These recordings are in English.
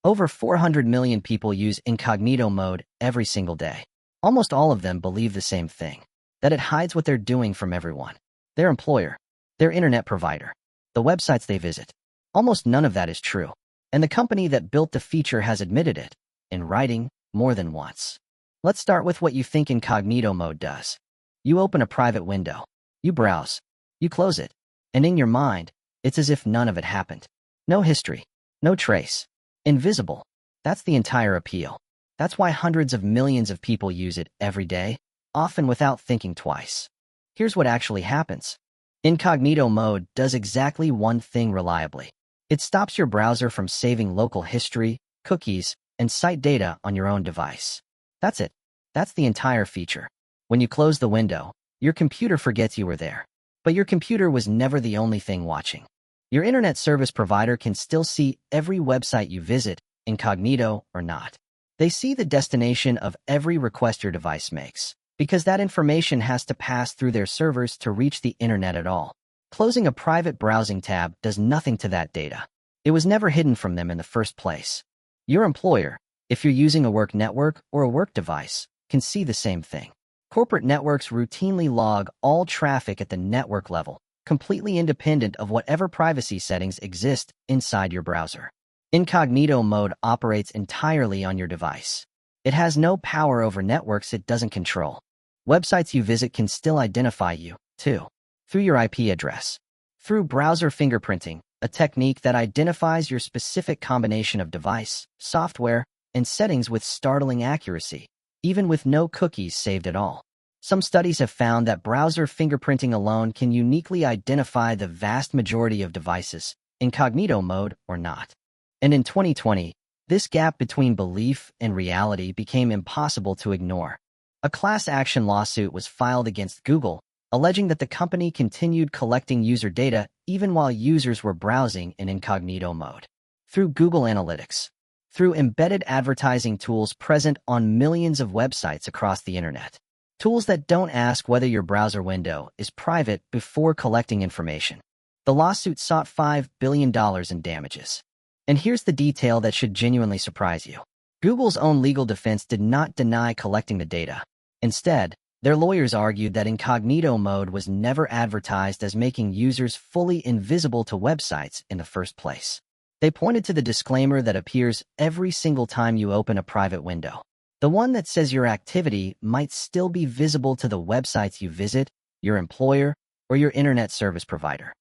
Over 400 million people use incognito mode every single day. Almost all of them believe the same thing, that it hides what they're doing from everyone. Their employer, their internet provider, the websites they visit. Almost none of that is true. And the company that built the feature has admitted it, in writing, more than once. Let's start with what you think incognito mode does. You open a private window. You browse. You close it. And in your mind, it's as if none of it happened. No history. No trace. Invisible. That's the entire appeal. That's why hundreds of millions of people use it every day, often without thinking twice. Here's what actually happens. Incognito mode does exactly one thing reliably. It stops your browser from saving local history, cookies, and site data on your own device. That's it. That's the entire feature. When you close the window, your computer forgets you were there. But your computer was never the only thing watching. Your internet service provider can still see every website you visit, incognito or not. They see the destination of every request your device makes, because that information has to pass through their servers to reach the internet at all. Closing a private browsing tab does nothing to that data. It was never hidden from them in the first place. Your employer, if you're using a work network or a work device, can see the same thing. Corporate networks routinely log all traffic at the network level, completely independent of whatever privacy settings exist inside your browser. Incognito mode operates entirely on your device. It has no power over networks it doesn't control. Websites you visit can still identify you, too, through your IP address. Through browser fingerprinting, a technique that identifies your specific combination of device, software, and settings with startling accuracy, even with no cookies saved at all. Some studies have found that browser fingerprinting alone can uniquely identify the vast majority of devices, incognito mode or not. And in 2020, this gap between belief and reality became impossible to ignore. A class action lawsuit was filed against Google, alleging that the company continued collecting user data even while users were browsing in incognito mode. Through Google Analytics, through embedded advertising tools present on millions of websites across the internet. Tools that don't ask whether your browser window is private before collecting information. The lawsuit sought $5 billion in damages. And here's the detail that should genuinely surprise you. Google's own legal defense did not deny collecting the data. Instead, their lawyers argued that incognito mode was never advertised as making users fully invisible to websites in the first place. They pointed to the disclaimer that appears every single time you open a private window. The one that says your activity might still be visible to the websites you visit, your employer, or your internet service provider.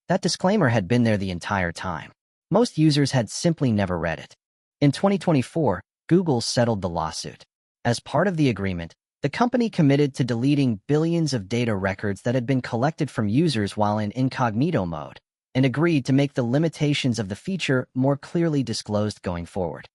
That disclaimer had been there the entire time. Most users had simply never read it. In 2024, Google settled the lawsuit. As part of the agreement, the company committed to deleting billions of data records that had been collected from users while in incognito mode, and agreed to make the limitations of the feature more clearly disclosed going forward.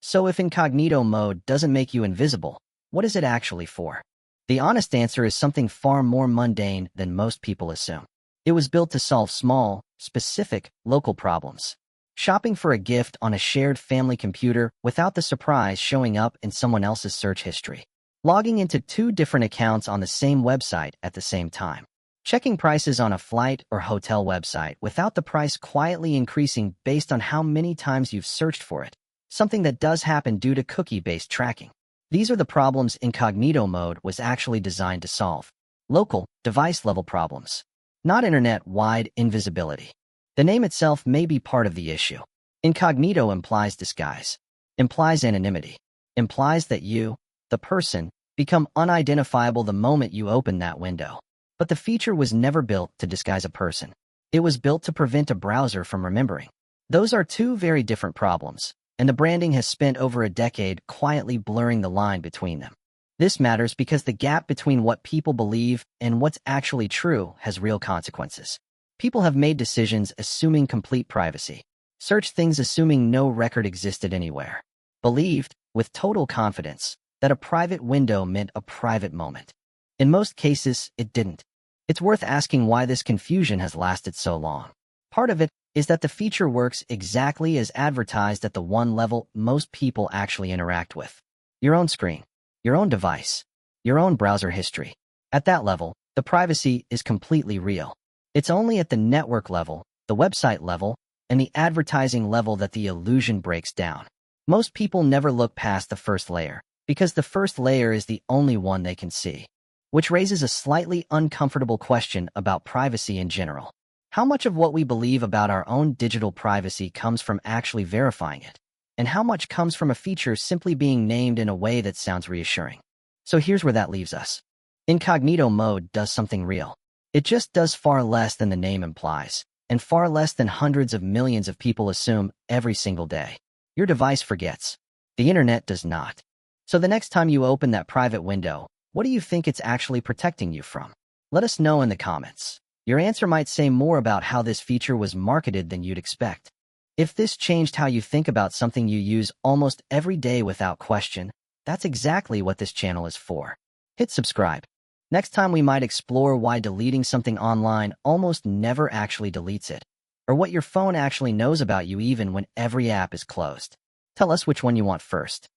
So if incognito mode doesn't make you invisible, what is it actually for? The honest answer is something far more mundane than most people assume. It was built to solve small, specific, local problems. Shopping for a gift on a shared family computer without the surprise showing up in someone else's search history. Logging into 2 different accounts on the same website at the same time. Checking prices on a flight or hotel website without the price quietly increasing based on how many times you've searched for it. Something that does happen due to cookie-based tracking. These are the problems incognito mode was actually designed to solve. Local, device-level problems. Not internet-wide invisibility. The name itself may be part of the issue. Incognito implies disguise, implies anonymity, implies that you, the person, become unidentifiable the moment you open that window. But the feature was never built to disguise a person. It was built to prevent a browser from remembering. Those are 2 very different problems, and the branding has spent over a decade quietly blurring the line between them. This matters because the gap between what people believe and what's actually true has real consequences. People have made decisions assuming complete privacy, searched things assuming no record existed anywhere, believed, with total confidence, that a private window meant a private moment. In most cases, it didn't. It's worth asking why this confusion has lasted so long. Part of it is that the feature works exactly as advertised at the one level most people actually interact with. Your own screen, your own device, your own browser history. At that level, the privacy is completely real. It's only at the network level, the website level, and the advertising level that the illusion breaks down. Most people never look past the first layer, because the first layer is the only one they can see. Which raises a slightly uncomfortable question about privacy in general. How much of what we believe about our own digital privacy comes from actually verifying it? And how much comes from a feature simply being named in a way that sounds reassuring? So here's where that leaves us. Incognito mode does something real. It just does far less than the name implies, and far less than hundreds of millions of people assume every single day. Your device forgets. The internet does not. So the next time you open that private window, what do you think it's actually protecting you from? Let us know in the comments. Your answer might say more about how this feature was marketed than you'd expect. If this changed how you think about something you use almost every day without question, that's exactly what this channel is for. Hit subscribe. Next time we might explore why deleting something online almost never actually deletes it, or what your phone actually knows about you even when every app is closed. Tell us which one you want first.